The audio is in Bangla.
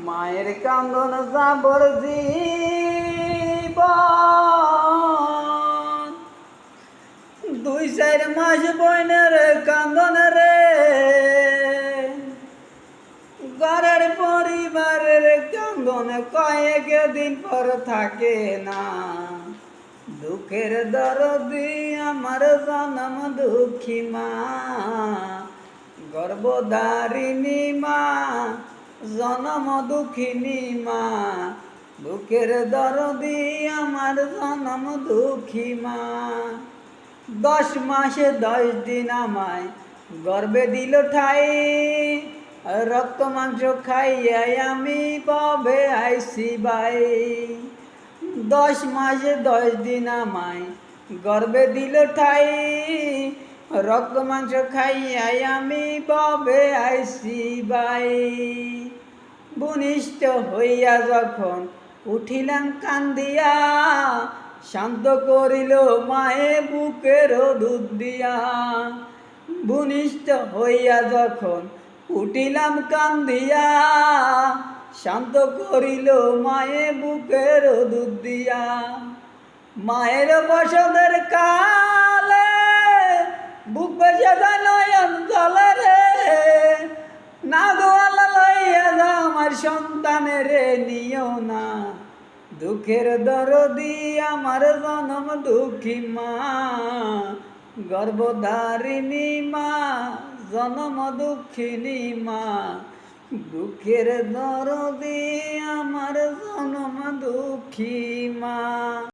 মায়ের কান্দন যাবর জীবন, 2-4 মাস বইনের কান্দন রে, ঘরের পরিবারের কান্দন কয়েক দিন পর থাকে না। দুঃখের দরদি আমার জনম দুঃখী মা, গর্ভধারিণী মা, জনম দুঃখিনী মা। দুঃখের দরদি আমার জনম দুঃখী মা। 10 মাসে 10 দিন আমায় গর্বে দিল ঠাই, রক্ত মাংস খাইয়াই আমি পাবে আইসি ভাই। 10 মাসে 10 দিন আমায় গর্বে দিল ঠাই, রক্ত মাংস খাইয়াই আমি পাবে আইসি ভাই। ভূমিষ্ঠ হইয়া যখন উঠিলাম কান্দিয়া, শান্ত করিল মায়ে বুকের দুধ দিয়া। ভূমিষ্ঠ হইয়া যখন উঠিলাম কান্দিয়া, শান্ত করিল মায়ে বুকের দুধ দিয়া। মায়ের বসদের কালে বুক বেজে যায় নয়ন জলে রে, না গো আল্লাহ লইয়া যাও আমার সন্তানের নিও না। দুঃখের দরদি আমার জনম দুঃখী মা, গর্ভধারিণী মা, জনম দুঃখিনী মা। দুঃখের দরদি আমার জনম দুঃখী মা।